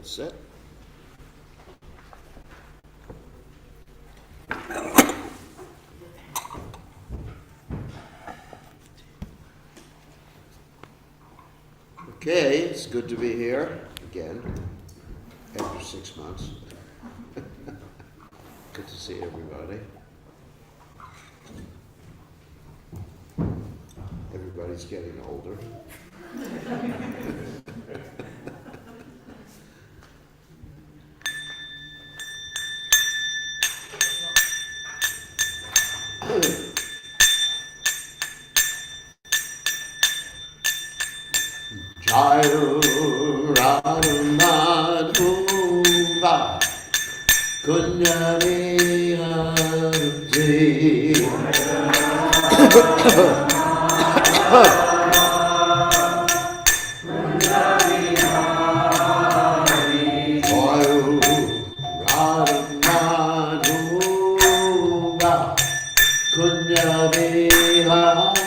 Sit. Okay, it's good to be here again after 6 months. Good to see everybody. Everybody's getting older. Jayo Radhamadhuva Kunyari Harti Jayo Radhamadhuva Kunyari Harti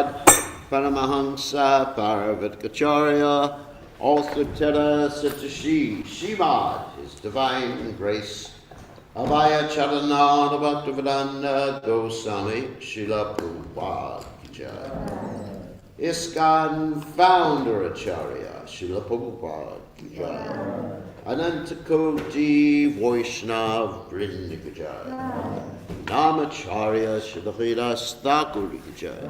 Prabhupada, Paramahamsa Parvatakacharya, also Tera Satashi, Shimad, His Divine Grace, Abhaya Charanana Bhaktivedanta Goswami, Srila Prabhupada Ki Jai. ISKCON Founder Acharya, Srila Prabhupada Ki Jai. Anantakoti Vaishnav Vrinda Ki Jai. Namacharya Srila Haridas Thakur Ki Jai.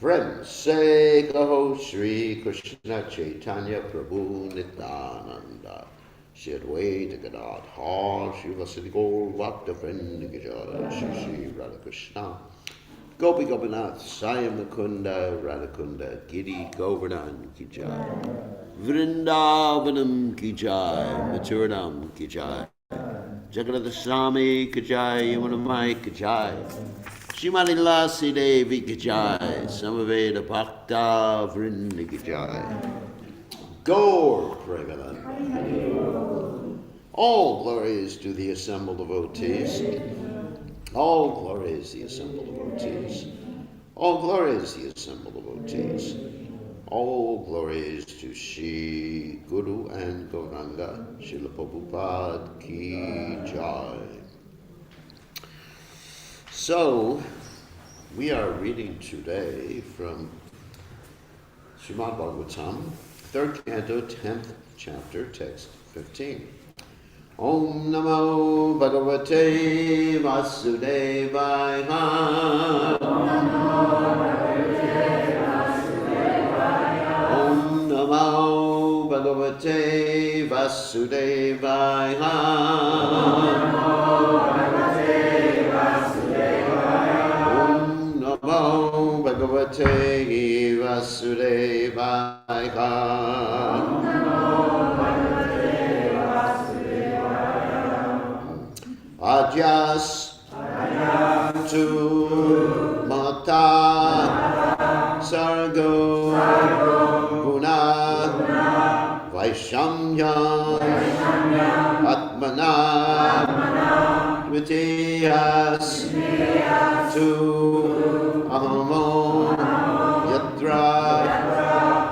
Friends, say Kaho Sri Krishna Chaitanya Prabhu Nityananda. Shri Advaita Gadadhar Srivasadi Gaur Bhakta Vrinda Ki Jai. Shri Shri Radha Krishna Gopi Gopinath Sayamakunda Radhakunda Giri Govardhan Ki Jai. Vrindavanam Ki Jai. Maturanam Ki Jai. Jagannath Swami Ki Jai. Yamunamai Ki Jai. Shrimati Lasi Devi Ki Jai. Samaveda Bhakta Vrinda Ki Jai. Gaur Premanand. All glories to the assembled devotees. All glories the assembled devotees. All glories the assembled devotees. All glories to Shri Guru and Gauranga, Srila Prabhupada Ki Jai. So, we are reading today from Srimad Bhagavatam, 3rd canto, 10th chapter, text 15. Om Namo Bhagavate Vasudevaya. Om Namo Bhagavate Vasudevaya. Om Namo Bhagavate Vasudevaya. Ajas tu mata sargo guna vaishamya atmana vitiyas tu ahamo yatra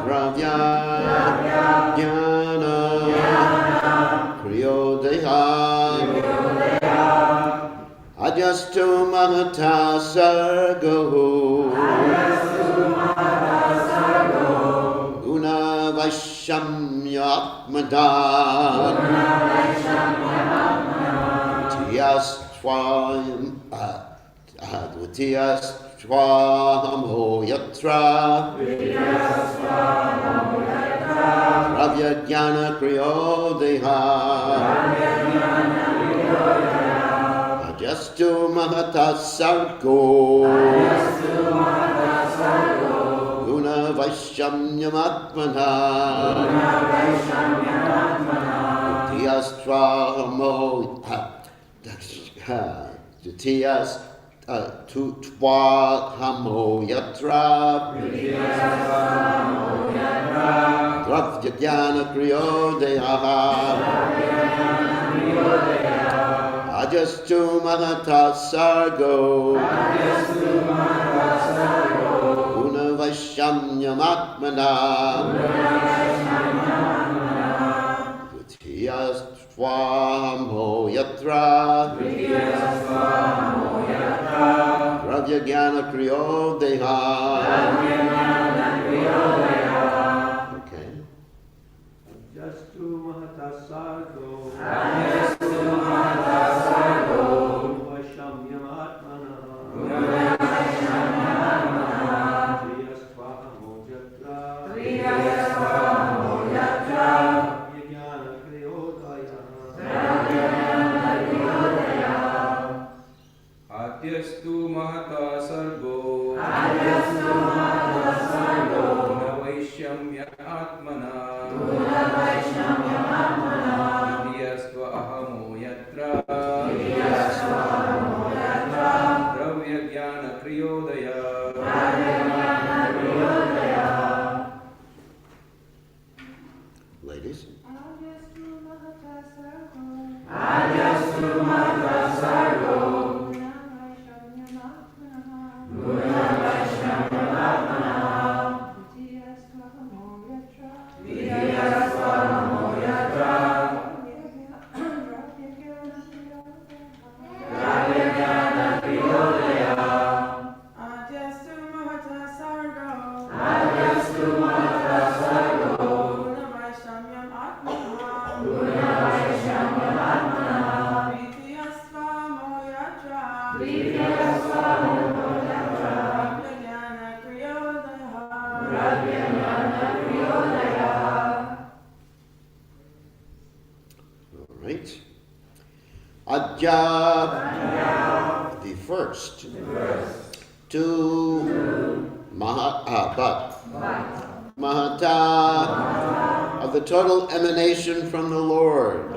dravya jnana kriyodeha Ajastu Mahata Sargo Guna Vaishamya Atmada Dvitiyas Swamo Yatra Ravya Jnana Kriyodeha Ajastu Mahata Sargo Guna Vaishamya Atmana Dhyastvamo Dhyas Tutvahamo Yatra Dravya Jnana Kriyodeha Ajastu Mahata Sargo Guna Vaishamya Atmana Dvitiyas Twamo Yatra Dravya Jnana Kriyodeha. Okay. Ajastu Mahata Sargo Adyastu Mahata Sargo Right? Adya, the first. Two, Mahata, of the total emanation from the Lord.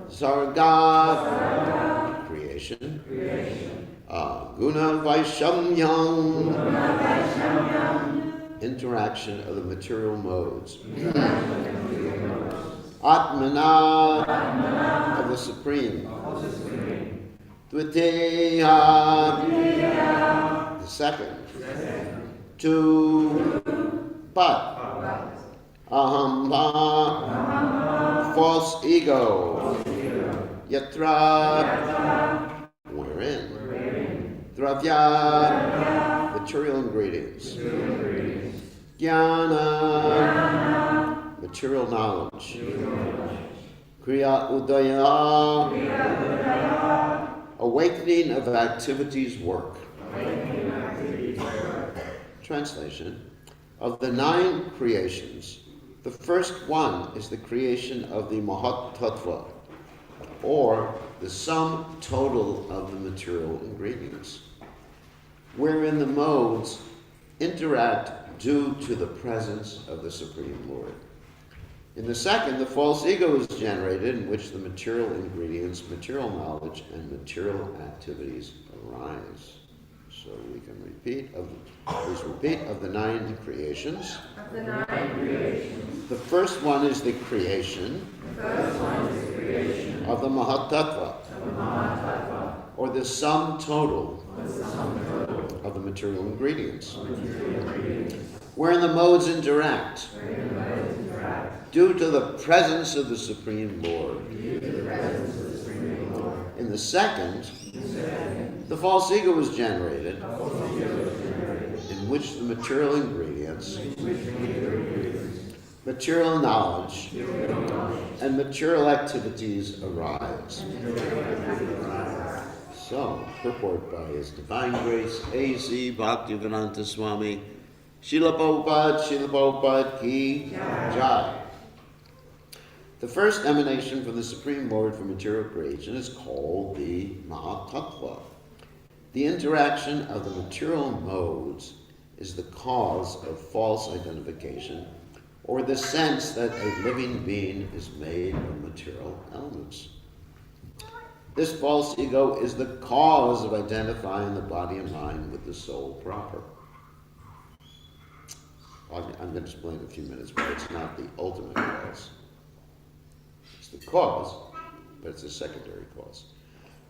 Sarga, creation. Guna Vaishamyam, interaction of the material modes. Atmana, of the Supreme. Dvitiya, the second. Two, but. Ahamba, false ego. Yatra, wherein. Dravya, material ingredients. Jnana, material knowledge. Kriya Udaya, awakening of activities work. Translation. Of the 9 creations, the first one is the creation of the Mahat Tattva, or the sum total of the material ingredients, wherein the modes interact due to the presence of the Supreme Lord. In the second, the false ego is generated, in which the material ingredients, material knowledge, and material activities arise. So we can repeat, please repeat, of the 9 creations. Of the 9 creations. The first one is the creation, of the Mahatattva, or the sum total, of the material ingredients, wherein the modes interact, due to the presence of the Supreme Lord. In the second, the false ego was generated, in which the material ingredients, material knowledge, and material activities arise. So, purport by His Divine Grace, A.C. Bhaktivedanta Swami, Srila Prabhupada Ki Jai. The first emanation from the Supreme Lord for material creation is called the Mahatattva. The interaction of the material modes is the cause of false identification, or the sense that a living being is made of material elements. This false ego is the cause of identifying the body and mind with the soul proper. I'm going to explain in a few minutes why it's not the ultimate cause. It's the cause, but it's a secondary cause.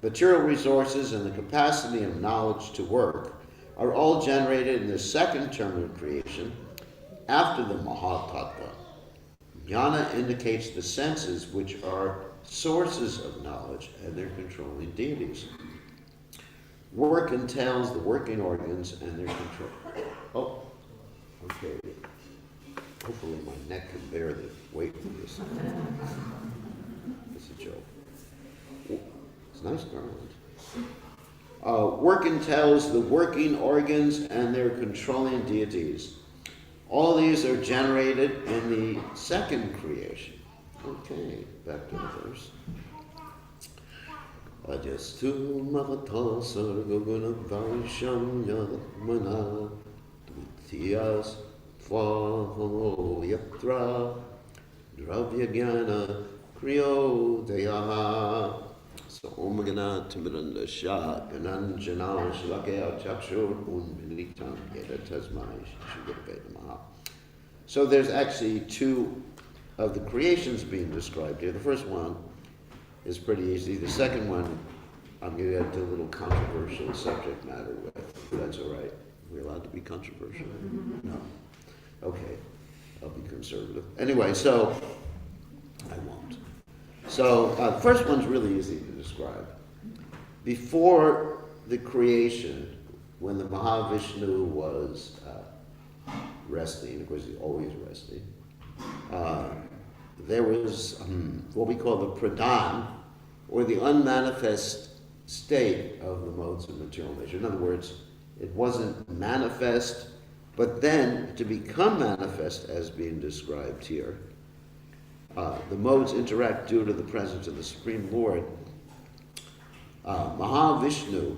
Material resources and the capacity of knowledge to work are all generated in the second term of creation after the Mahatattva. Jnana indicates the senses, which are sources of knowledge and their controlling deities. Work entails the working organs and their control. Oh, okay. Hopefully my neck can bear the weight of this. It's a joke. It's a nice garland. Work entails the working organs and their controlling deities. All these are generated in the second creation. Okay, back to the verse. Ajastu mahata sargaguna vaisham yatmana dvitiyas tvahamo yatra dravyagana kriyodayaha. So omagana timiranda sha gananjana shlakaya chakshur unmilitam yeda tasmai shugadavedamaha. So there's actually 2 of the creations being described here. The first one is pretty easy. The second one, I'm going to get into a little controversial subject matter with, if that's all right. Are we allowed to be controversial? No. Okay, I'll be conservative. Anyway, so I won't. So the first one's really easy to describe. Before the creation, when the Mahavishnu was resting, of course he's always resting, there was what we call the pradhan, or the unmanifest state of the modes of material nature. In other words, it wasn't manifest, but then to become manifest as being described here, the modes interact due to the presence of the Supreme Lord. Mahavishnu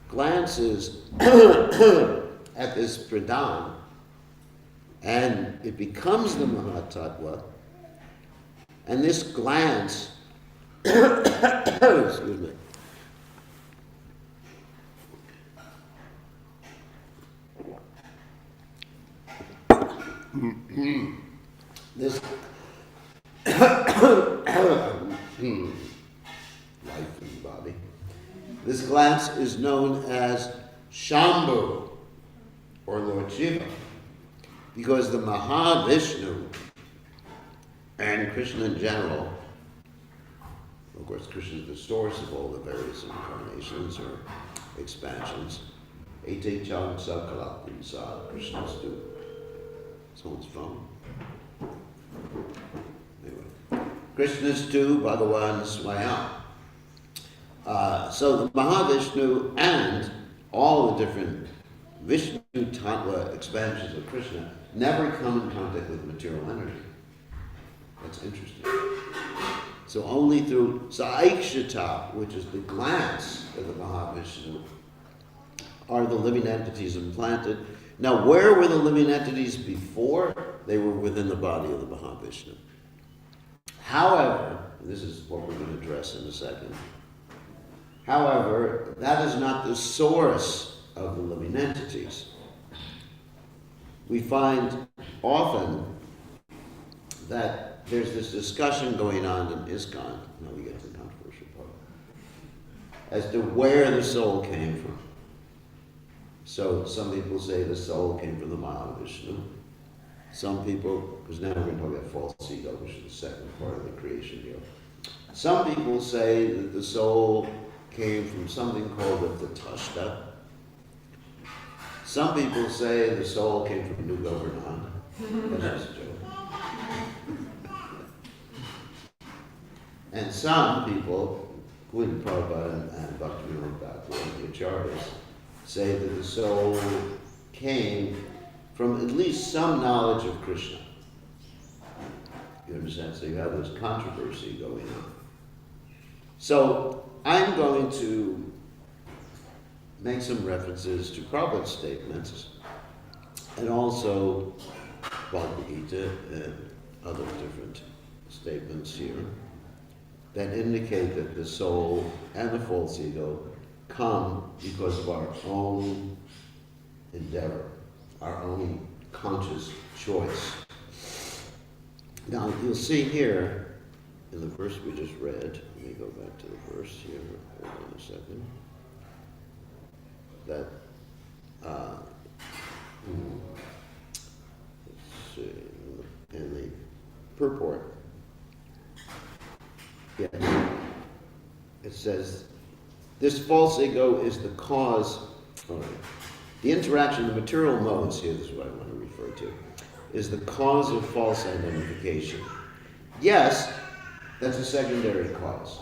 glances at this pradhan, and it becomes the Mahatattva, and this glance, excuse me, this life in the body. This glance is known as Shambhu, or Lord Shiva, because the Mahavishnu and Krishna in general, of course Krishna is the source of all the various incarnations or expansions. Ete Cham Sakalakum Sa, Krishna's do. Someone's phone. Anyway. Krishna's two, Bhagavan Swayam. So the Mahavishnu and all the different Vishnu Tattva expansions of Krishna never come in contact with material energy. That's interesting. So only through Saikshata, which is the glance of the Mahavishnu, are the living entities implanted. Now, where were the living entities before? They were within the body of the Mahavishnu. However, this is what we're going to address in a second. However, that is not the source of the living entities. We find often that there's this discussion going on in ISKCON, now we get to the controversial part, as to where the soul came from. So some people say the soul came from the Mahavishnu. Some people, because now we're going to talk about false ego, which is the second part of the creation deal. Some people say that the soul came from something called the Tatashta. Some people say the soul came from New Government. That's just a joke. And some people, including Prabhupada and Bhaktivinoda Thakur and the Acharyas, say that the soul came from at least some knowledge of Krishna. You understand? So you have this controversy going on. So I'm going to make some references to Prabhupada's statements and also Bhagavad Gita and other different statements here that indicate that the soul and the false ego come because of our own endeavor, our own conscious choice. Now, you'll see here in the verse we just read, let me go back to the verse here, hold on a second, that, let's see, in the purport, yes, it says, this false ego is the cause, the interaction of the material modes, here this is what I want to refer to, is the cause of false identification. Yes, that's a secondary cause.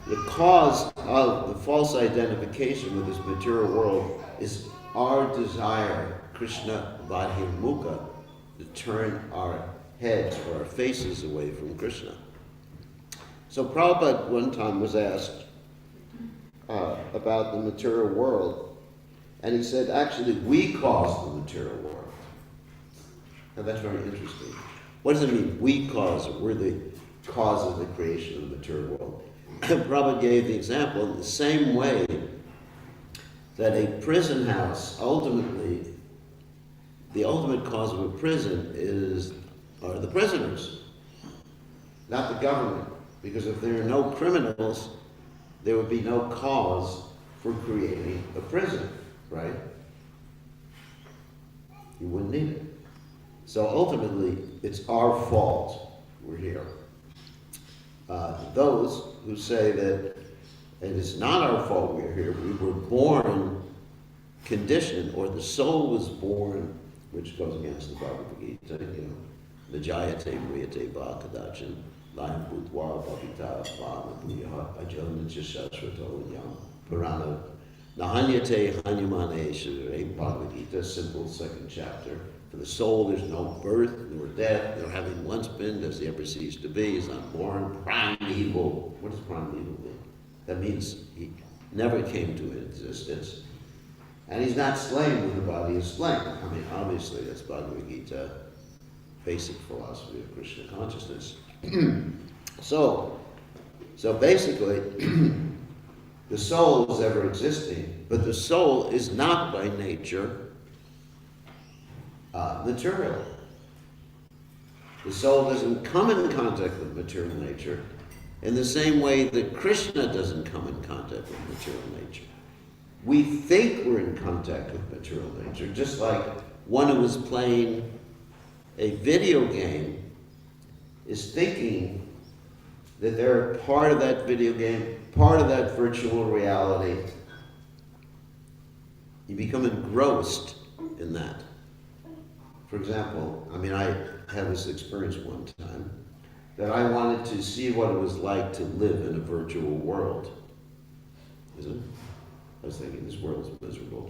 The cause of the false identification with this material world is our desire, Krishna Vadhimukha, to turn our heads or our faces away from Krishna. So Prabhupada one time was asked about the material world, and he said, actually, we cause the material world. Now that's very interesting. What does it mean, we cause it? We're the cause of the creation of the material world. Prabhupada gave the example in the same way that a prison house, ultimately, the ultimate cause of a prison are the prisoners, not the government. Because if there are no criminals, there would be no cause for creating a prison, right? You wouldn't need it. So ultimately, it's our fault we're here. Those who say that it is not our fault we're here, we were born conditioned, or the soul was born, which goes against the Bhagavad Gita, Vijayate Mriyate Va Kadachan, Layam Bhutwa Bhavita Vana Bhuyaha Ajana Chishashvato Yam Purana Nahanyate Hanyamane Shirare, Bhagavad Gita, simple second chapter. For the soul, there's no birth nor death, nor having once been, does he ever cease to be, is unborn, primeval. What does primeval mean? That means he never came to existence. And he's not slain when the body is slain. I mean, obviously, that's Bhagavad Gita, basic philosophy of Krishna consciousness. So basically, the soul is ever existing, but the soul is not by nature material. The soul doesn't come in contact with material nature in the same way that Krishna doesn't come in contact with material nature. We think we're in contact with material nature, just like one who is playing a video game is thinking that they're part of that video game, part of that virtual reality. You become engrossed in that. For example, I had this experience one time that I wanted to see what it was like to live in a virtual world. Is it? I was thinking, this world is miserable.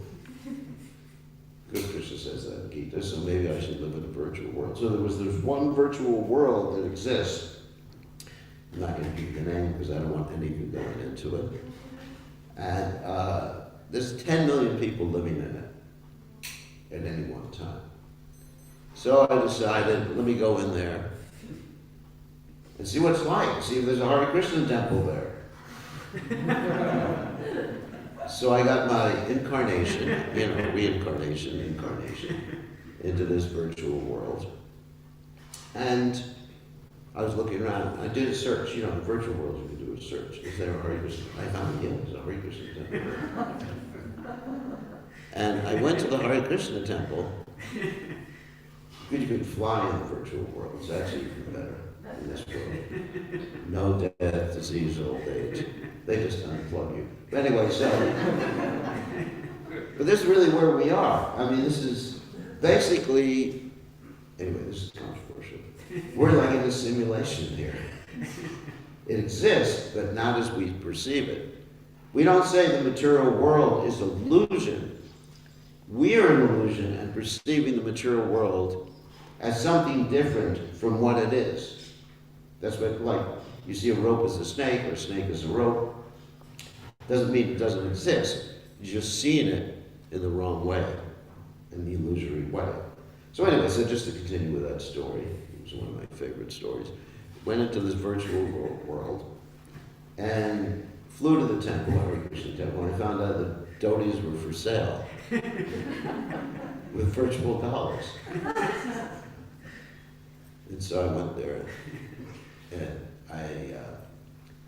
Good Krishna says that in Gita, so maybe I should live in a virtual world. So there's one virtual world that exists. I'm not going to give you the name because I don't want any of you going into it. And there's 10 million people living in it at any one time. So I decided, let me go in there and see what it's like, see if there's a Hare Krishna temple there. So I got my incarnation, reincarnation, into this virtual world. And I was looking around. I did a search. In the virtual world you can do a search. Is there a Hare Krishna? I found, there's a Hare Krishna temple. And I went to the Hare Krishna temple. You can fly in the virtual world. It's actually even better in this world. No death, disease, old age. They just unplug you. But anyway, but this is really where we are. This is basically, this is controversial. We're like in a simulation here. It exists, but not as we perceive it. We don't say the material world is illusion. We are an illusion and perceiving the material world as something different from what it is. That's what, like, you see a rope as a snake or a snake as a rope. Doesn't mean it doesn't exist. You're just seeing it in the wrong way, in the illusory way. So anyway, just to continue with that story, it was one of my favorite stories. Went into this virtual world and flew to the temple, Hare Krishna temple, and I found out that dhotis were for sale with virtual dollars. And so I went there, and I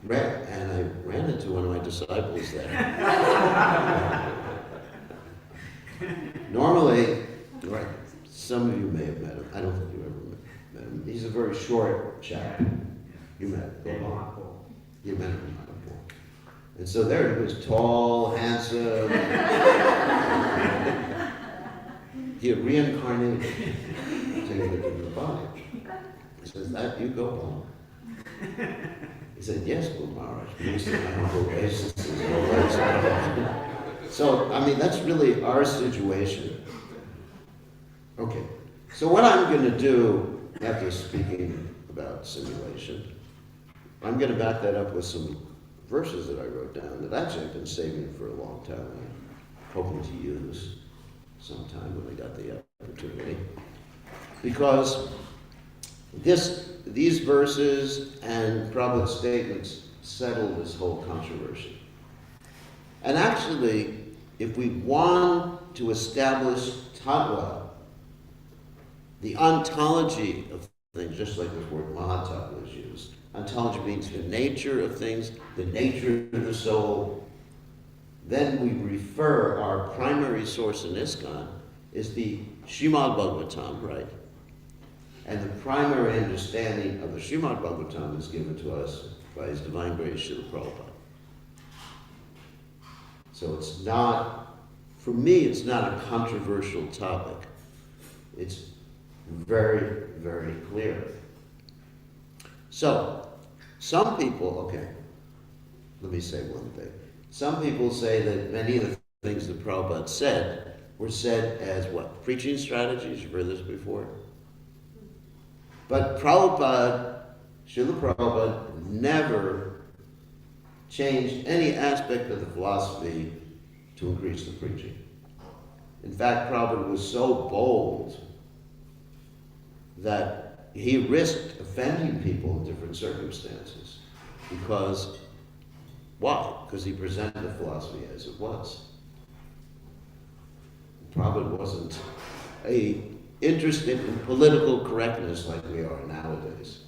ran into one of my disciples there. Normally, right, some of you may have met him. I don't think you ever met him. He's a very short chap. You met him. You met him before. And so there he was, tall, handsome. He had reincarnated to a different body. He says, that you go home. He said, yes, Guru Maharaj. We used to have humble obeisances and all that stuff. So, that's really our situation. Okay. So what I'm going to do, after speaking about simulation, I'm going to back that up with some verses that I wrote down that actually I've been saving for a long time. I'm hoping to use sometime when I got the opportunity. Because these verses and Prabhupada's statements settle this whole controversy. And actually, if we want to establish tattva, the ontology of things, just like the word mahatattva is used, ontology means the nature of things, the nature of the soul, then we refer our primary source in ISKCON is the Srimad Bhagavatam, right? And the primary understanding of the Srimad Bhagavatam is given to us by His Divine Grace Srila Prabhupada. So it's not, for me, it's not a controversial topic. It's very, very clear. So, some people, okay, let me say one thing. Some people say that many of the things that Prabhupada said were said as what? Preaching strategies? You've heard this before? But Prabhupada, Srila Prabhupada, never changed any aspect of the philosophy to increase the preaching. In fact, Prabhupada was so bold that he risked offending people in different circumstances. Because, why? Because he presented the philosophy as it was. Prabhupada wasn't interested in political correctness like we are nowadays.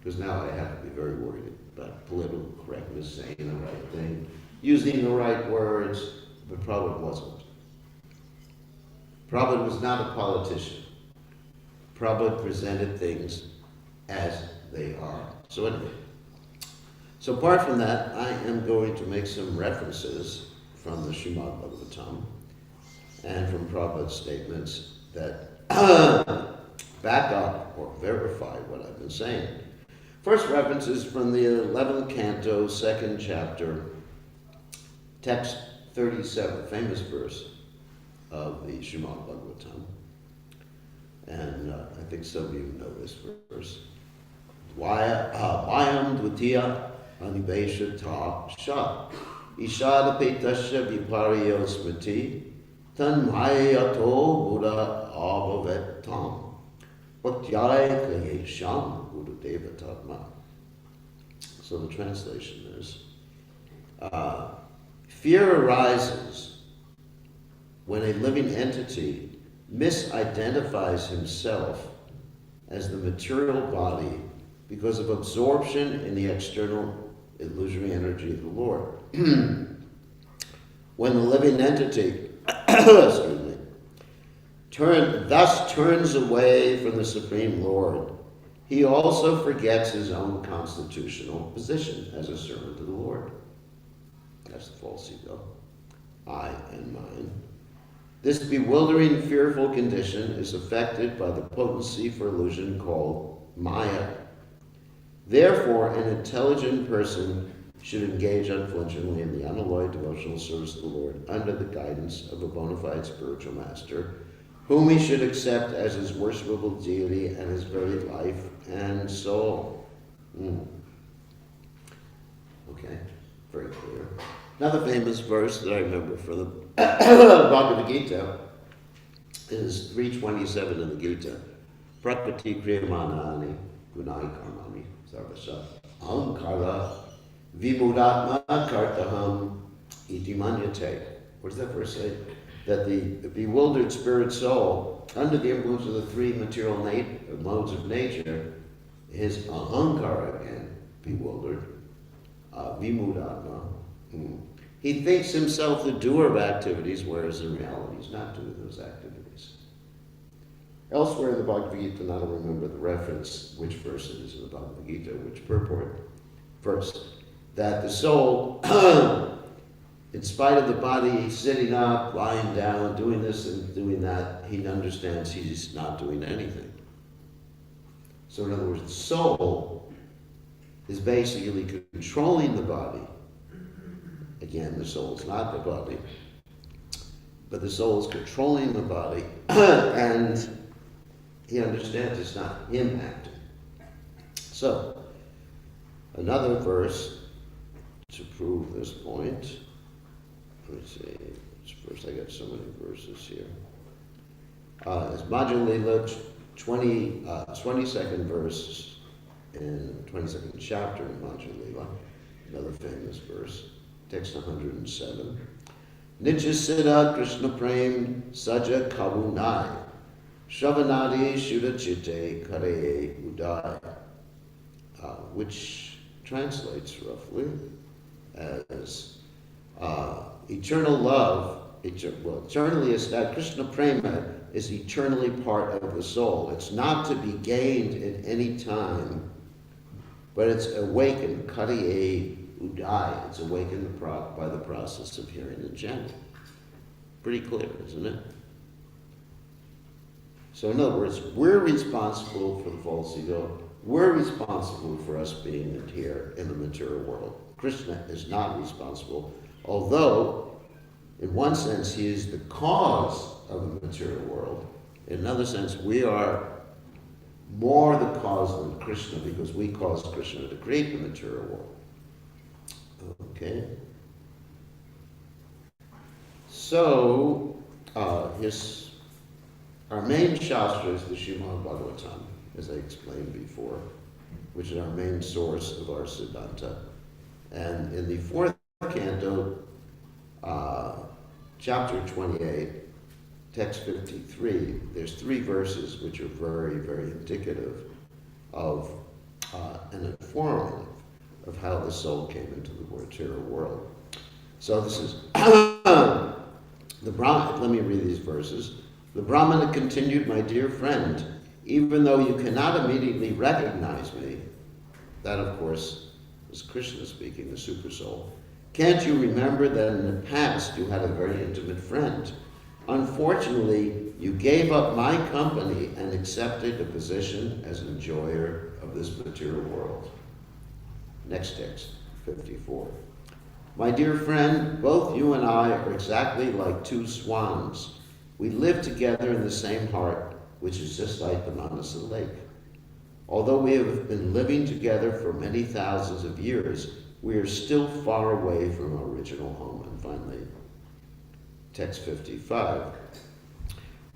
Because now I have to be very worried about political correctness, saying the right thing, using the right words, but Prabhupada wasn't. Prabhupada was not a politician. Prabhupada presented things as they are. So anyway, so apart from that, I am going to make some references from the Srimad Bhagavatam and from Prabhupada's statements that back up or verify what I've been saying. First reference is from the 11th canto, 2nd chapter, text 37, famous verse of the Srimad Bhagavatam. And I think some of you know this verse. Vayam dvitiya anibesha ta sha ishada petasya vipariyo smriti tanmayato buddha abhavetam bhaktyaya kayesham buddha devatatma. So the translation is, fear arises when a living entity misidentifies himself as the material body because of absorption in the external illusory energy of the Lord. When the living entity thus turns away from the Supreme Lord, he also forgets his own constitutional position as a servant of the Lord. That's the false ego, I and mine. This bewildering, fearful condition is affected by the potency for illusion called Maya. Therefore, an intelligent person should engage unflinchingly in the unalloyed devotional service of the Lord under the guidance of a bona fide spiritual master, whom he should accept as his worshipable deity and his very life and soul. Okay, very clear. Another famous verse that I remember from the Bhagavad Gita is 327 in the Gita. Prakriti kriyamanani gunai karmani sarvasya ahankara vimudatma kartaham iti manyate. What does that verse say? That the bewildered spirit soul, under the influence of the three material modes of nature, is ahankara again, bewildered, vimudatma. He thinks himself the doer of activities, whereas in reality he's not doing those activities. Elsewhere in the Bhagavad Gita, and I don't remember the reference, which verse it is in the Bhagavad Gita, which purport. First, that the soul, in spite of the body sitting up, lying down, doing this and doing that, he understands he's not doing anything. So in other words, the soul is basically controlling the body. Again, the soul is not the body, but the soul is controlling the body, and he understands it's not him acting. So, another verse to prove this point. Let me see. First, I got so many verses here. It's Madhya Lila, 22nd verse in 22nd chapter in Madhya Lila, another famous verse. Text 107. Nijasita Krishna Prem Saja Kabunai Shravanadi Shuddha Chitte Kare Udai, which translates roughly as eternal love eternally established. Krishna Prema is eternally part of the soul. It's not to be gained at any time, but it's awakened, Kariye Udai. It's awakened by the process of hearing and chanting. Pretty clear, isn't it? So in other words, we're responsible for the false ego. We're responsible for us being here in the material world. Krishna is not responsible, although in one sense he is the cause of the material world. In another sense, we are more the cause than Krishna, because we caused Krishna to create the material world. Okay? So, our main shastra is the Srimad Bhagavatam, as I explained before, which is our main source of our Siddhanta. And in the fourth canto, chapter 28, text 53, there's 3 verses which are very, very indicative of and informative of how the soul came into the material world. So this is the Brahmana. Let me read these verses. The Brahmana continued, "My dear friend, even though you cannot immediately recognize me," that of course is Krishna speaking, the super soul, "can't you remember that in the past you had a very intimate friend? Unfortunately, you gave up my company and accepted a position as enjoyer of this material world." Next text, 54. "My dear friend, both you and I are exactly like 2 swans. We live together in the same heart, which is just like the Manasa lake. Although we have been living together for many thousands of years, we are still far away from our original home." And finally, text 55.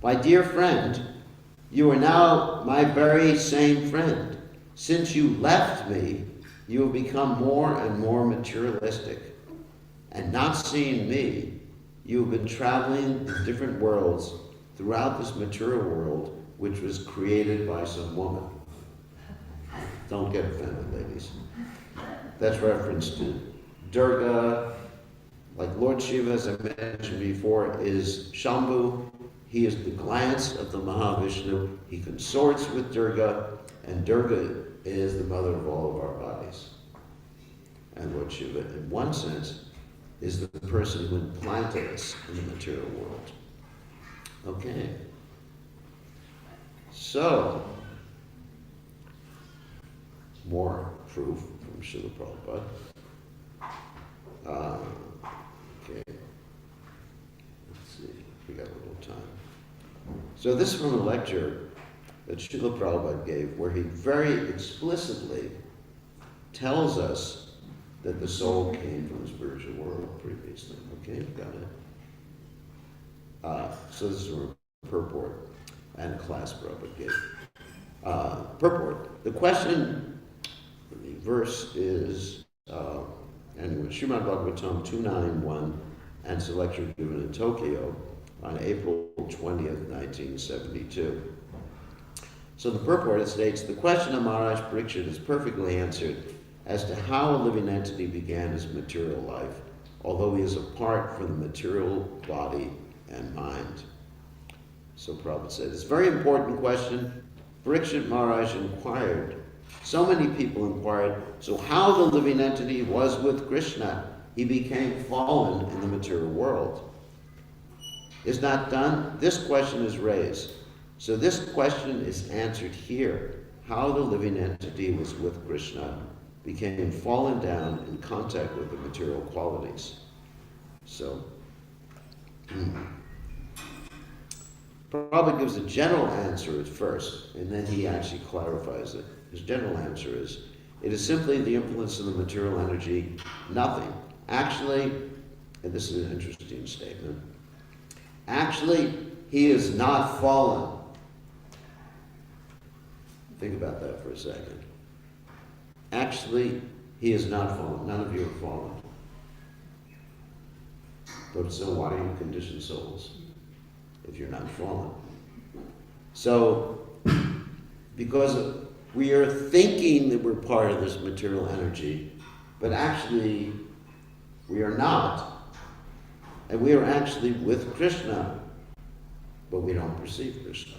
"My dear friend, you are now my very same friend. Since you left me, you have become more and more materialistic. And not seeing me, you have been traveling in different worlds throughout this material world, which was created by some woman." Don't get offended, ladies. That's reference to Durga. Like Lord Shiva, as I mentioned before, is Shambhu. He is the glance of the Mahavishnu. He consorts with Durga, and Durga is the mother of all of our bodies. And Lord Shiva, in one sense, is the person who implanted us in the material world. Okay. So, more proof from Srila Prabhupada. Okay. Let's see. We got a little time. So this is from a lecture that Srila Prabhupada gave, where he very explicitly tells us that the soul came from the spiritual world previously. Okay, got it. So this is a purport and class Prabhupada gave. Purport. The question, the verse is, anyway, Srimad Bhagavatam 291, and it's a lecture given in Tokyo on April 20th, 1972. So the purport, it states, "The question of Maharaj Parikshit is perfectly answered as to how a living entity began his material life, although he is apart from the material body and mind." So Prabhupada said, it's a very important question. Parikshit Maharaj inquired. So many people inquired, so how the living entity was with Krishna? He became fallen in the material world. Is not done? This question is raised. So this question is answered here. How the living entity was with Krishna, became fallen down in contact with the material qualities. So, Prabhupada gives a general answer at first, and then he actually clarifies it. His general answer is, it is simply the influence of the material energy, nothing. Actually, and this is an interesting statement, actually, he is not fallen. Think about that for a second. Actually, he is not fallen. None of you are fallen. But so why are you conditioned souls if you're not fallen? So, because we are thinking that we're part of this material energy, but actually we are not. And we are actually with Krishna, but we don't perceive Krishna.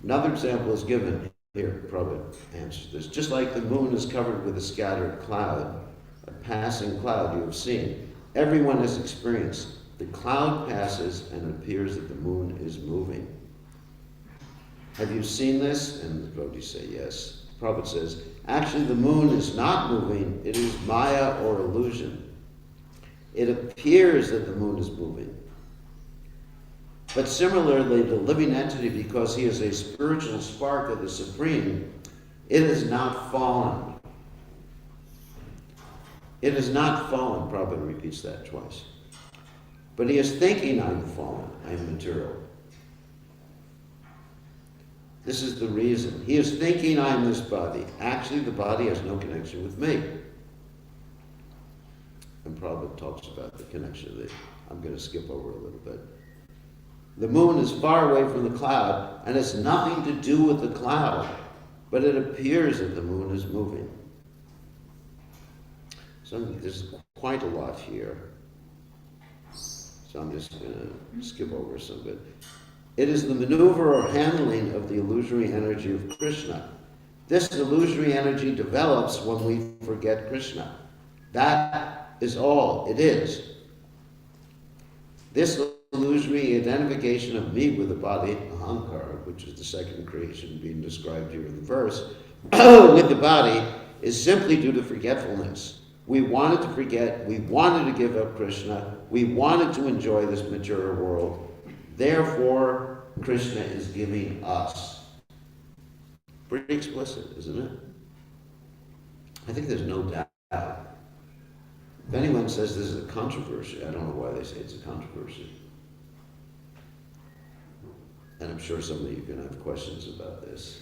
Another example is given here, probably answers this. Just like the moon is covered with a scattered cloud, a passing cloud you have seen, everyone has experienced. The cloud passes and it appears that the moon is moving. Have you seen this? And the devotees say yes. The Prabhupada says, actually the moon is not moving, it is maya or illusion. It appears that the moon is moving. But similarly, the living entity, because he is a spiritual spark of the Supreme, it is not fallen. It is not fallen. Prabhupada repeats that twice. But he is thinking, I'm fallen, I'm material. This is the reason. He is thinking, I'm this body. Actually, the body has no connection with me. And Prabhupada talks about the connection of this. I'm going to skip over a little bit. The moon is far away from the cloud and has nothing to do with the cloud, but it appears that the moon is moving. So there's quite a lot here. So I'm just going to skip over some of it. It is the maneuver or handling of the illusory energy of Krishna. This illusory energy develops when we forget Krishna. That is all it is. This illusory identification of me with the body, ahankara, which is the second creation being described here in the verse, with the body, is simply due to forgetfulness. We wanted to forget, we wanted to give up Krishna, we wanted to enjoy this material world. Therefore, Krishna is giving us. Pretty explicit, isn't it? I think there's no doubt. If anyone says this is a controversy, I don't know why they say it's a controversy. And I'm sure some of you are going to have questions about this.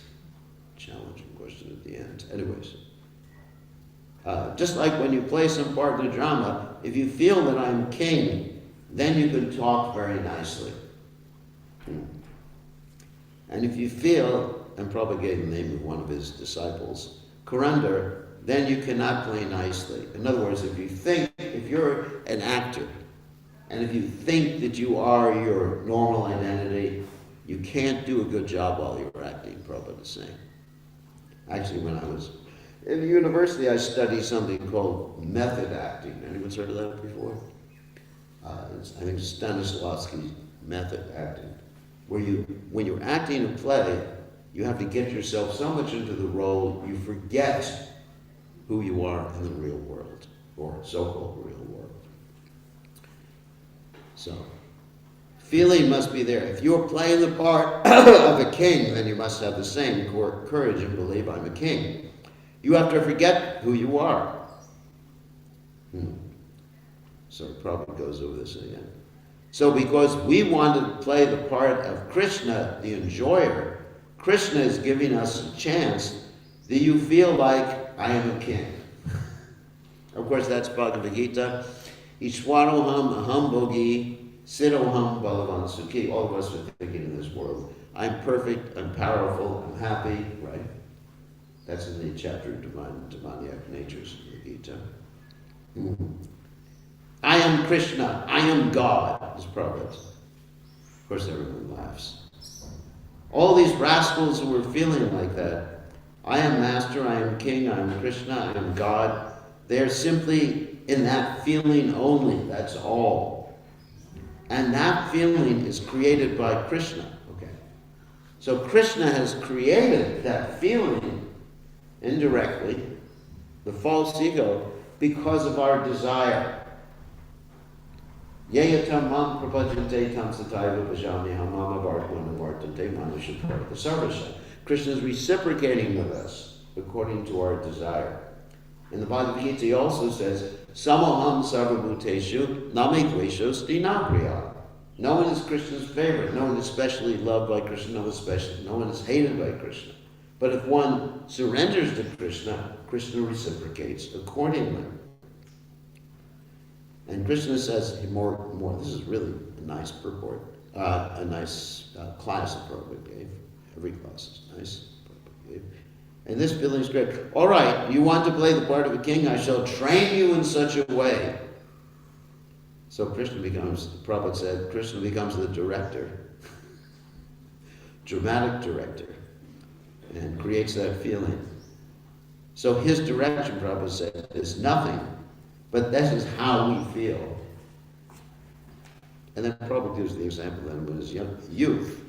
Challenging question at the end. Anyways. Just like when you play some part in the drama, if you feel that I'm king, then you can talk very nicely. And if you feel, and Prabhupada gave the name of one of his disciples, Kurandar, then you cannot play nicely. In other words, if you're an actor, and if you think that you are your normal identity, you can't do a good job while you're acting, Prabhupada is saying. Actually, when I was in the university, I studied something called method acting. Anyone's heard of that before? I think Stanislavski's method acting, where when you're acting a play, you have to get yourself so much into the role, you forget who you are in the real world, or so-called real world. So, feeling must be there. If you're playing the part of a king, then you must have the same courage and believe I'm a king. You have to forget who you are. So it probably goes over this again. So because we wanted to play the part of Krishna, the enjoyer, Krishna is giving us a chance that you feel like I am a king. Of course, that's Bhagavad Gita. Ishwaroham aham bogi, siroham balavan sukhi. All of us are thinking in this world, I'm perfect, I'm powerful, I'm happy, right? That's in the chapter of demoniac natures of the Gita. I am Krishna, I am God, is Prabhupada. Of course, everyone laughs. All these rascals who were feeling like that, I am Master, I am King, I am Krishna, I am God, they're simply in that feeling only, that's all. And that feeling is created by Krishna. Okay. So Krishna has created that feeling indirectly, the false ego, because of our desire. Yeyatam mam prapajante tam sataiva bhajami hamama vartmana vartante manusha parta sarvasya. Krishna is reciprocating with us according to our desire. In the Bhagavad Gita he also says, Samaham sarvabhuteshu name dveshos dinapriya. No one is Krishna's favorite. No one is especially loved by Krishna. No one is hated by Krishna. But if one surrenders to Krishna, Krishna reciprocates accordingly. And Krishna says more. This is really a nice purport, a nice class that Prabhupada gave. Every class is nice. Prabhupada gave. And this feeling is great. All right, you want to play the part of a king? I shall train you in such a way So Prabhupada said, Krishna becomes the director, dramatic director, and creates that feeling. So his direction, Prabhupada said, is nothing, but this is how we feel. And then Prabhupada gives the example then when his youth,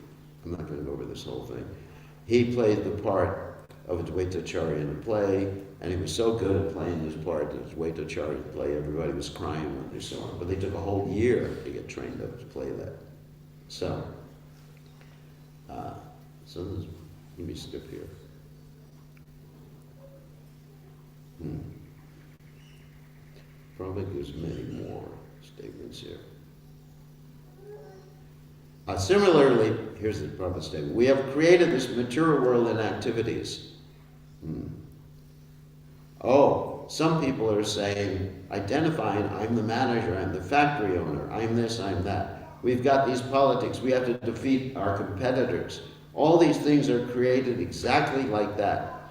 I'm not going to go over this whole thing, he played the part of a Dvaitacharya in a play, and he was so good at playing this part, the Dvaitacharya play, everybody was crying when they saw him. But they took a whole year to get trained up to play that. So let me skip here. Prabhupada gives many more statements here. Similarly, here's the Prabhupada statement. We have created this material world in activities. Oh, some people are saying, identifying, I'm the manager, I'm the factory owner, I'm this, I'm that. We've got these politics, we have to defeat our competitors. All these things are created exactly like that.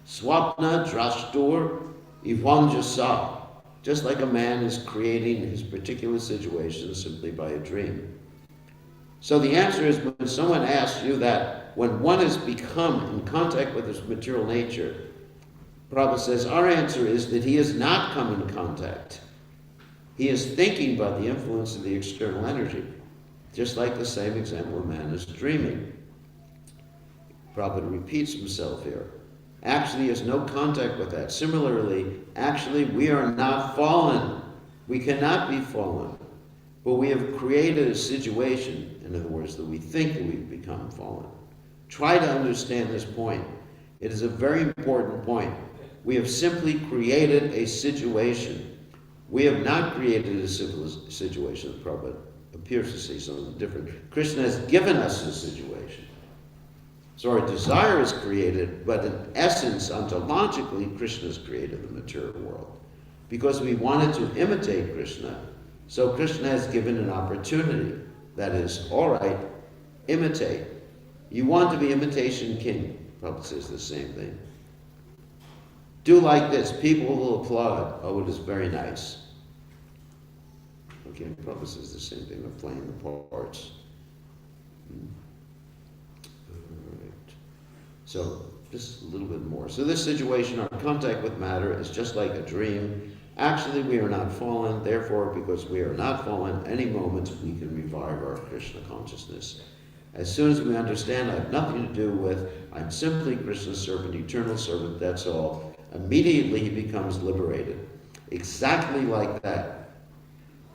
Swapna drashtur ivanjasa. Just like a man is creating his particular situation simply by a dream. So the answer is, when someone asks you that, when one has become in contact with his material nature, Prabhupada says, our answer is that he has not come in contact. He is thinking by the influence of the external energy. Just like the same example, a man is dreaming. Prabhupada repeats himself here. Actually, he has no contact with that. Similarly, actually, we are not fallen. We cannot be fallen. But we have created a situation, in other words, that we think that we've become fallen. Try to understand this point. It is a very important point. We have simply created a situation. We have not created a situation. Prabhupada appears to say something different. Krishna has given us a situation. So our desire is created, but in essence, ontologically, Krishna has created the material world. Because we wanted to imitate Krishna, so Krishna has given an opportunity. That is, all right, imitate. You want to be imitation king. Prabhupada says the same thing. Do like this. People will applaud. Oh, it is very nice. Okay, Prabhupada says the same thing of playing the parts. All right. So, just a little bit more. So this situation, our contact with matter, is just like a dream. Actually, we are not fallen. Therefore, because we are not fallen, any moment we can revive our Krishna consciousness. As soon as we understand I have nothing to do with, I'm simply Krishna's servant, eternal servant, that's all, immediately he becomes liberated. Exactly like that.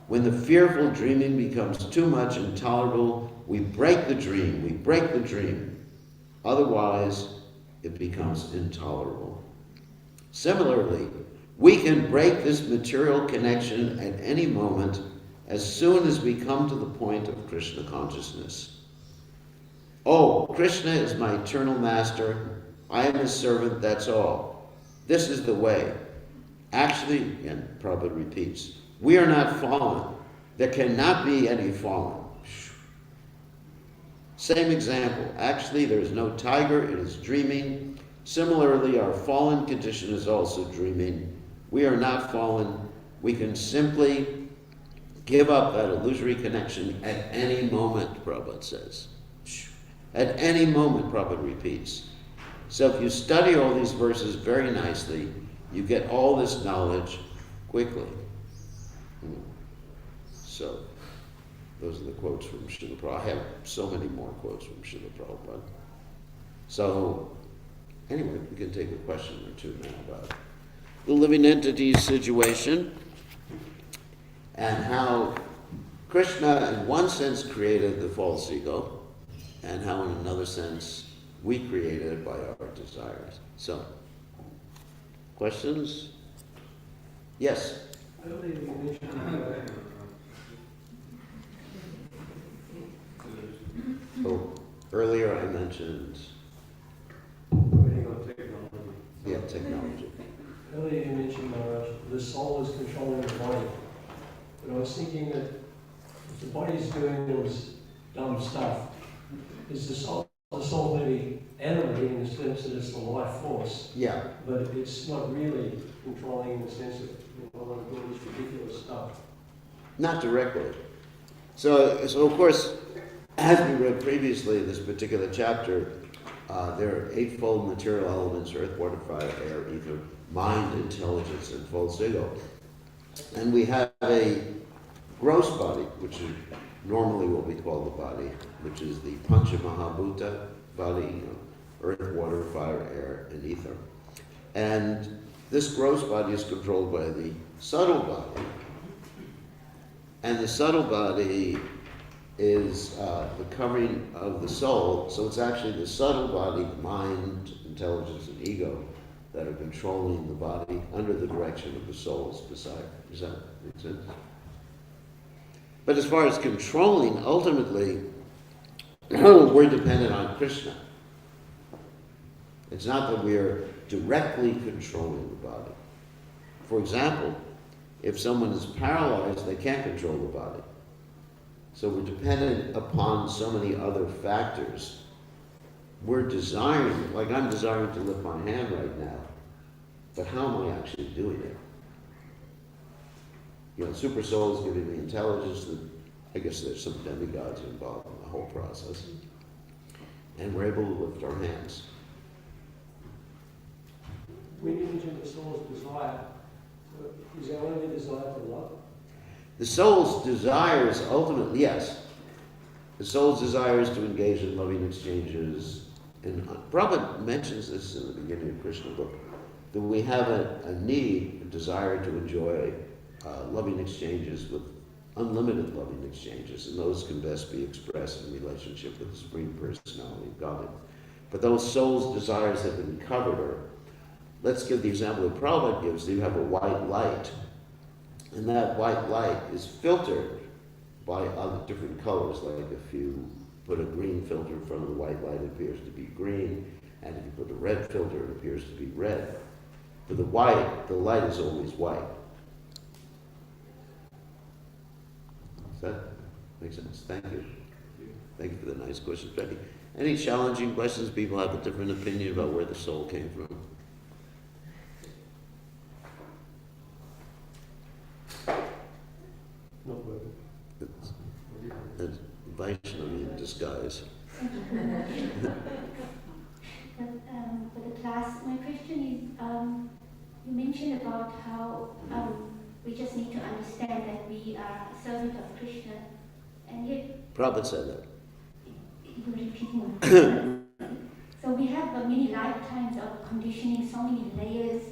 When the fearful dreaming becomes too much, intolerable, we break the dream. We break the dream. Otherwise, it becomes intolerable. Similarly, we can break this material connection at any moment as soon as we come to the point of Krishna consciousness. Oh, Krishna is my eternal master. I am his servant, that's all. This is the way. Actually, and Prabhupada repeats, we are not fallen. There cannot be any fallen. Same example. Actually, there is no tiger, it is dreaming. Similarly, our fallen condition is also dreaming. We are not fallen. We can simply give up that illusory connection at any moment, Prabhupada says. At any moment, Prabhupada repeats. So if you study all these verses very nicely, you get all this knowledge quickly. So, those are the quotes from Srila Prabhupada. I have so many more quotes from Srila Prabhupada. So, anyway, we can take a question or two now about the living entities situation and how Krishna, in one sense, created the false ego, and how, in another sense, we created it by our desires. So, questions? Yes? Earlier you mentioned Earlier I mentioned, technology. yeah, technology. Earlier you mentioned the soul is controlling the body. But I was thinking that if the body's doing all this dumb stuff, is the soul maybe animating in the sense that it's the life force, Yeah. but it's not really controlling in the sense of, I want to do this ridiculous stuff. Not directly. So of course, as we read previously in this particular chapter, there are eightfold material elements: earth, water, fire, air, ether, mind, intelligence, and false ego. And we have a gross body, which is normally what we call the body, which is the Pancha Mahabhuta body, earth, water, fire, air, and ether. And this gross body is controlled by the subtle body. And the subtle body is the covering of the soul. So it's actually the subtle body, mind, intelligence, and ego that are controlling the body under the direction of the soul's desire. Does that make sense? But as far as controlling, ultimately, we're dependent on Krishna. It's not that we are directly controlling the body. For example, if someone is paralyzed, they can't control the body. So we're dependent upon so many other factors. We're desiring, like I'm desiring to lift my hand right now, but how am I actually doing it? Super Soul is giving me intelligence. I guess there's some demigods involved in the whole process. And we're able to lift our hands. When you mention the soul's desire, is there only a desire for love? The soul's desire is ultimately, yes. The soul's desire is to engage in loving exchanges. And Prabhupada mentions this in the beginning of Krishna book, that we have a need, a desire to enjoy loving exchanges with unlimited loving exchanges, and those can best be expressed in relationship with the Supreme Personality of Godhead. But those soul's desires have been covered, or let's give the example that Prabhupada gives. You have a white light, and that white light is filtered by other different colors. Like if you put a green filter in front of the white light, it appears to be green, and if you put a red filter, it appears to be red. For the white, the light is always white. Does that make sense? Thank you. Thank you for the nice questions, Betty. Any challenging questions? People have a different opinion about where the soul came from. Not working. It's Vaishnavi in disguise. For the class, my question is, you mentioned about how we just need to understand that we are a servant of Krishna, and yet Prabhupada said that. you're repeating. So we have many lifetimes of conditioning, so many layers.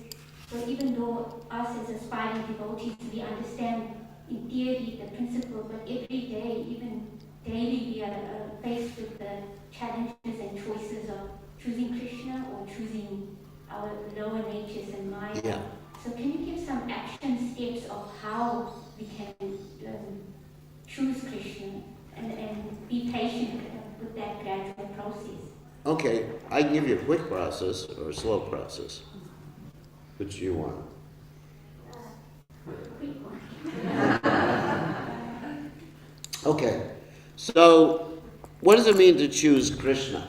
So even though us as aspiring devotees, we understand in theory the principle, but every day, even daily, we are faced with the challenges and choices of choosing Krishna or choosing our lower natures and mind. Yeah. So can you give some action steps of how we can choose Krishna and be patient with that gradual process? Okay, I can give you a quick process or a slow process. Which do you want? Quick one. Okay, so what does it mean to choose Krishna?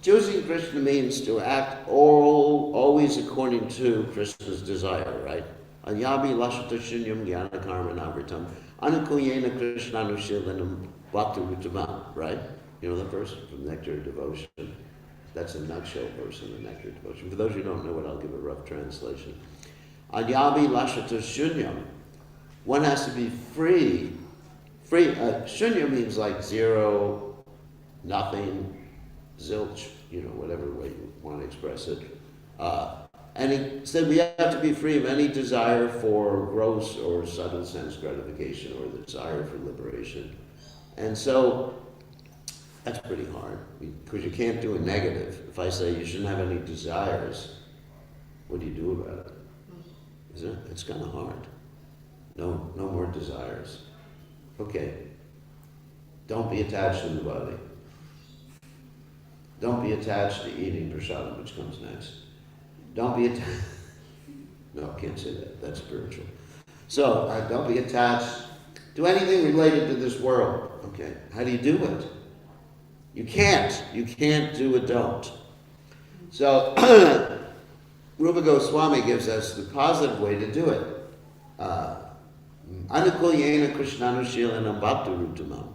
Choosing Krishna means to act always according to Krishna's desire, right? Anyabi lashata shunyam jnana karma navritam anukuyena krishna anushilanam bhakti-uttamam, right? You know the verse from Nectar of Devotion? That's a nutshell verse in the Nectar of Devotion. For those who don't know it, I'll give a rough translation. Anyabi lashata shunyam. One has to be free. Shunya means like zero, nothing, zilch, whatever way you want to express it. And he said we have to be free of any desire for gross or subtle sense gratification or the desire for liberation. And so that's pretty hard because you can't do a negative. If I say you shouldn't have any desires, what do you do about it? Isn't it? It's kind of hard. No more desires. Okay. Don't be attached to the body. Don't be attached to eating prasadam, which comes next. Don't be attached. No, I can't say that. That's spiritual. So, don't be attached to anything related to this world. Okay. How do you do it? You can't. You can't do it, don't. So, Rupa Goswami gives us the positive way to do it. Anukulyena Krishnanushīlanam bhakti-rutamam.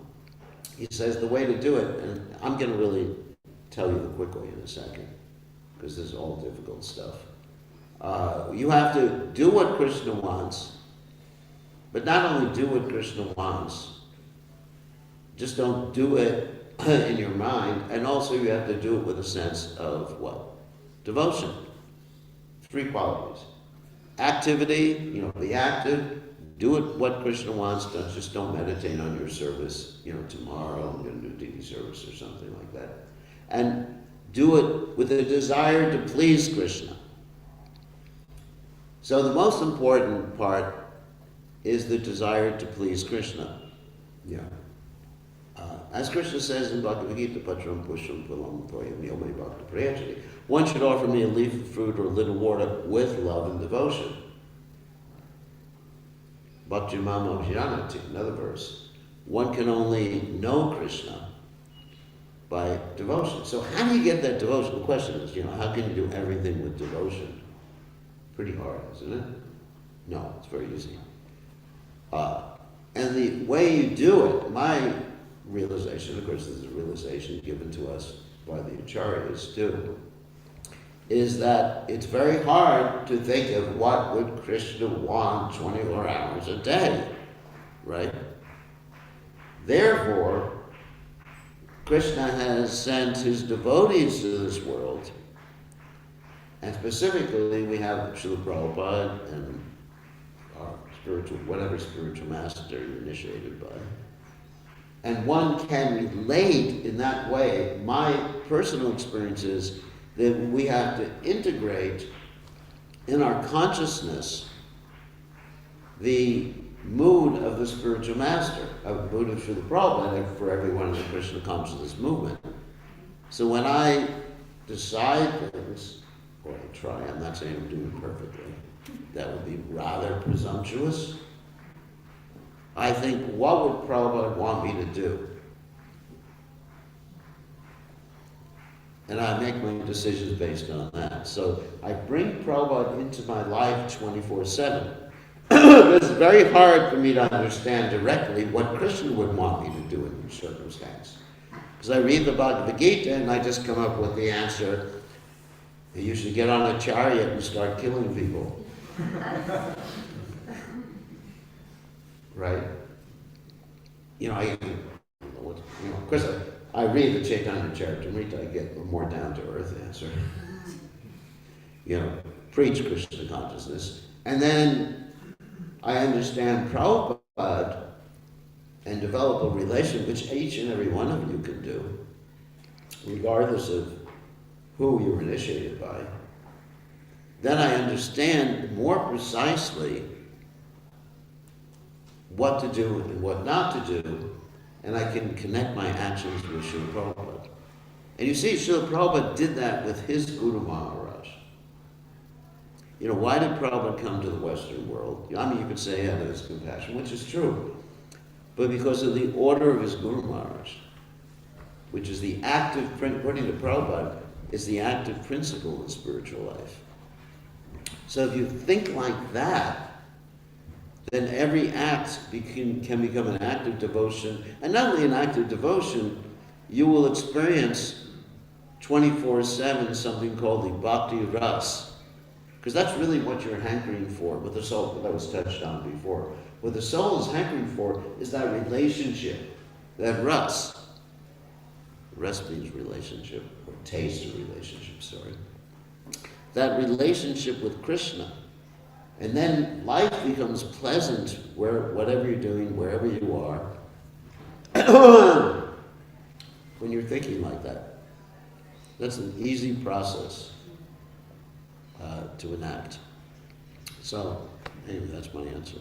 He says the way to do it, and I'm going to really tell you the quick way in a second, because this is all difficult stuff. You have to do what Krishna wants, but not only do what Krishna wants, just don't do it in your mind, and also you have to do it with a sense of what? Devotion. 3 qualities. Activity, be active, do it what Krishna wants, don't meditate on your service, tomorrow I'm going to do deity service or something like that. And do it with a desire to please Krishna. So the most important part is the desire to please Krishna. Yeah. As Krishna says in Bhagavad Gita, Patram Pusham Pulam Toyam Yome Bhakta Prayachari, one should offer me a leaf of fruit or a little water with love and devotion. Bhakti Mama Jnanati, another verse. One can only know Krishna by devotion. So how do you get that devotion? The question is, how can you do everything with devotion? Pretty hard, isn't it? No, it's very easy. And the way you do it, my realization, of course this is a realization given to us by the acharyas too, is that it's very hard to think of what would Krishna want 24 hours a day, right? Therefore, Krishna has sent his devotees to this world, and specifically we have Srila Prabhupada and our whatever spiritual master you're initiated by. And one can relate in that way. My personal experience is that we have to integrate in our consciousness the mood of the spiritual master, of the mood of Srila Prabhupada for everyone in the Krishna consciousness movement. So when I decide things, or I try, I'm not saying I'm doing it perfectly, that would be rather presumptuous. I think, what would Prabhupada want me to do? And I make my decisions based on that. So I bring Prabhupada into my life 24/7. It's very hard for me to understand directly what Krishna would want me to do in each circumstance. Because I read the Bhagavad Gita and I just come up with the answer, you should get on a chariot and start killing people. Right? Of course I read the Chaitanya Charitamrita, I get a more down-to-earth answer. Preach Krishna consciousness. And then I understand Prabhupada and develop a relation, which each and every one of you can do, regardless of who you're initiated by. Then I understand more precisely what to do and what not to do, and I can connect my actions with Srila Prabhupada. And you see, Srila Prabhupada did that with his Guru Maharaj. Why did Prabhupada come to the Western world? You could say out of his compassion, which is true, but because of the order of his Guru Maharaj, which is the active, according to Prabhupada, is the active principle in spiritual life. So if you think like that, then every act can become an act of devotion. And not only an act of devotion, you will experience 24/7 something called the bhakti ras. Because that's really what you're hankering for, with the soul, that was touched on before. What the soul is hankering for is that relationship, that ras. Ras means relationship, or taste of relationship, sorry. That relationship with Krishna. And then life becomes pleasant whatever you're doing, wherever you are, when you're thinking like that. That's an easy process to enact. So, anyway, that's my answer.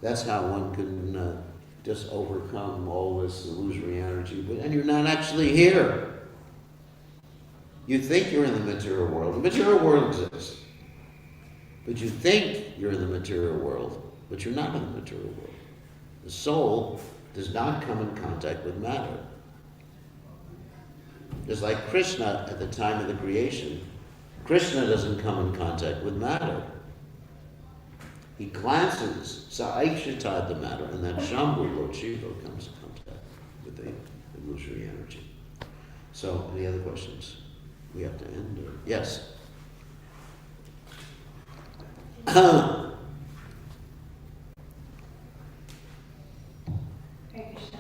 That's how one can just overcome all this illusory energy, and you're not actually here. You think you're in the material world. The material world exists. But you think you're in the material world, but you're not in the material world. The soul does not come in contact with matter. Just like Krishna at the time of the creation, Krishna doesn't come in contact with matter. he glances, Saikshatad the matter, and then Shambhu, Lord Shiva, comes in contact with the illusory energy. So, any other questions? We have to end? Or? Yes? Hare Krishna.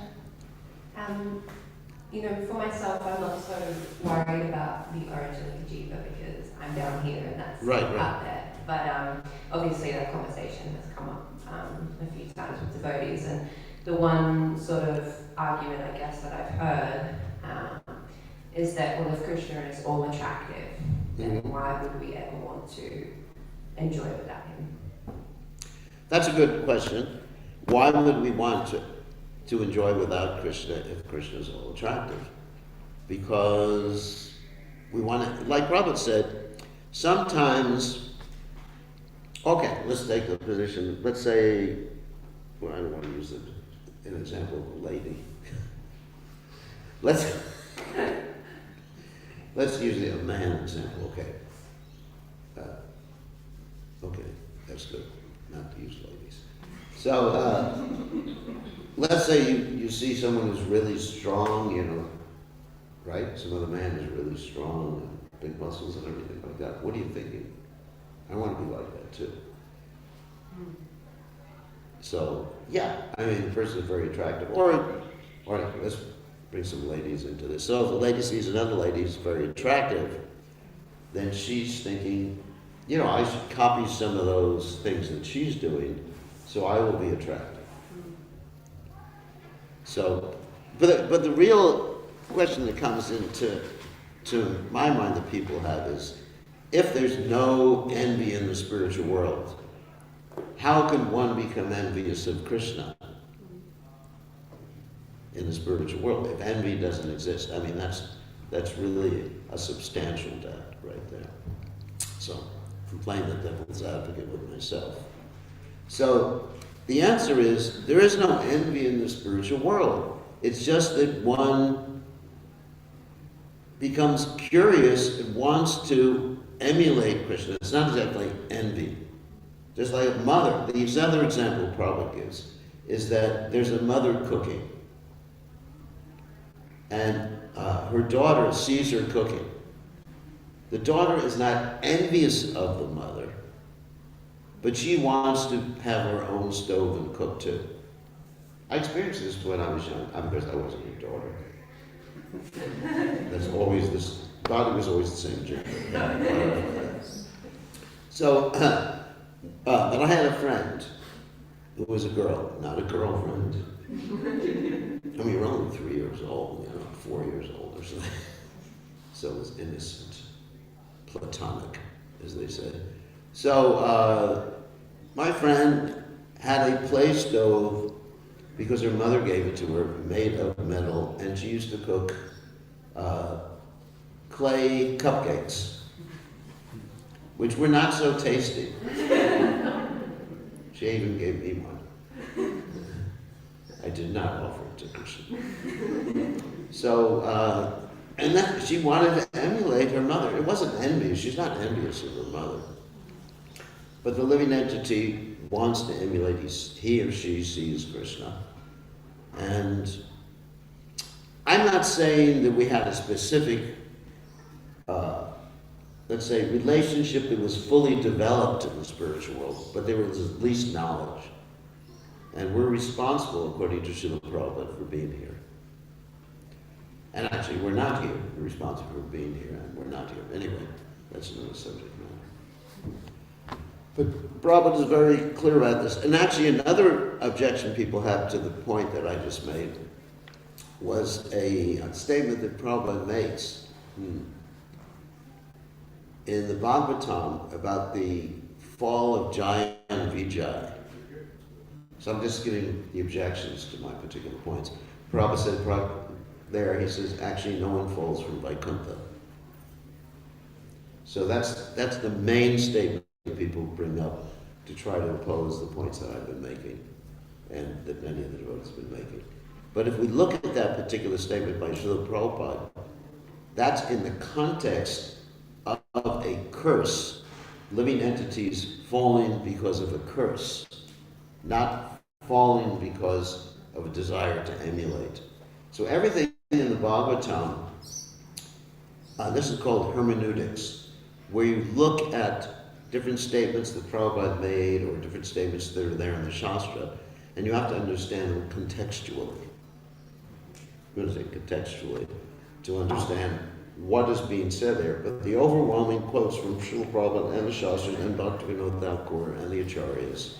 For myself, I'm not so worried about the origin of the jiva because I'm down here and that's Right. up there. But obviously that conversation has come up a few times with devotees, and the one sort of argument, I guess, that I've heard is that, well, if Krishna is all attractive, then why would we ever want to enjoy without him? That's a good question. Why would we want to enjoy without Krishna if Krishna is all attractive? Because we want to, like Prabhupada said, sometimes, okay, let's take the position, let's say, well, I don't want to use an example of a lady. Let's use a man example, okay. Okay, that's good, not to use ladies. So, let's say you see someone who's really strong, right? Some other man is really strong and big muscles and everything like that. What are you thinking? I want to be like that too. So, yeah, I mean, the person is very attractive. Or let's bring some ladies into this. So if a lady sees another lady who's very attractive, then she's thinking, I should copy some of those things that she's doing, so I will be attractive. So, but the real question that comes into my mind that people have is, if there's no envy in the spiritual world, how can one become envious of Krishna in the spiritual world if envy doesn't exist? I mean, that's really a substantial doubt right there. So, I'm playing the devil's advocate with myself. So, the answer is, there is no envy in the spiritual world. It's just that one becomes curious and wants to emulate Krishna. It's not exactly envy. Just like a mother. The other example Prabhupada gives is that there's a mother cooking. And her daughter sees her cooking. The daughter is not envious of the mother, but she wants to have her own stove and cook too. I experienced this when I was young. Because I wasn't your daughter. That's always this. God was always the same gender. So, but I had a friend who was a girl, not a girlfriend. I mean, you're only 3 years old, 4 years old or something. So it was innocent, platonic, as they say. So my friend had a play stove because her mother gave it to her, made of metal, and she used to cook clay cupcakes, which were not so tasty. She even gave me one. I did not offer it to Krishna. So, and then she wanted to emulate her mother. It wasn't envious. She's not envious of her mother. But the living entity wants to emulate. He or she sees Krishna. And I'm not saying that we had a specific, let's say, relationship that was fully developed in the spiritual world, but there was at least knowledge. And we're responsible, according to Srila Prabhupada, for being here. And actually, we're not here. We're responsible for being here, and we're not here. Anyway, that's another subject matter. But Prabhupada is very clear about this. And actually, another objection people have to the point that I just made was a statement that Prabhupada makes in the Bhagavatam about the fall of Jaya and Vijay. So I'm just giving the objections to my particular points. Prabhupada said there, he says, actually no one falls from Vaikuntha. So that's the main statement that people bring up to try to oppose the points that I've been making and that many of the devotees have been making. But if we look at that particular statement by Srila Prabhupada, that's in the context of a curse living entities falling because of a curse, not falling because of a desire to emulate. So everything in the Bhagavatam, this is called hermeneutics, where you look at different statements that Prabhupada made or different statements that are there in the Shastra, and you have to understand them contextually. I'm going to say contextually, to understand what is being said there. But the overwhelming quotes from Srila Prabhupada and the Shastras and Dr. Vinod Thakur and the Acharyas.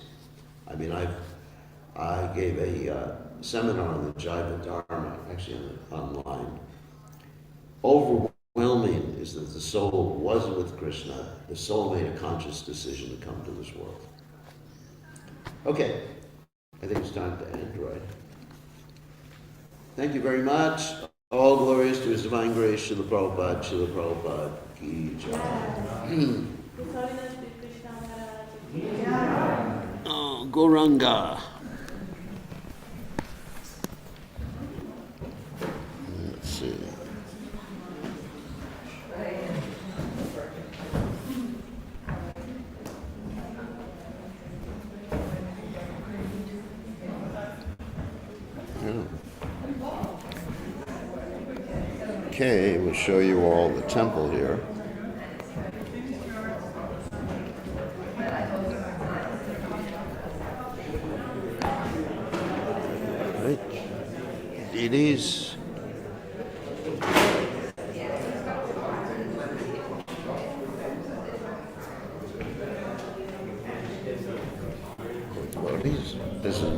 I mean, I gave a seminar on the Jaiva Dharma, actually online. Overwhelming is that the soul was with Krishna. The soul made a conscious decision to come to this world. Okay, I think it's time to end, right? Thank you very much. All glories to His Divine Grace, Srila Prabhupada, Srila Prabhupada ki jai. Oh, Gauranga. Let's see. Okay, we'll show you all the temple here. Right. Deities. Devotees. This is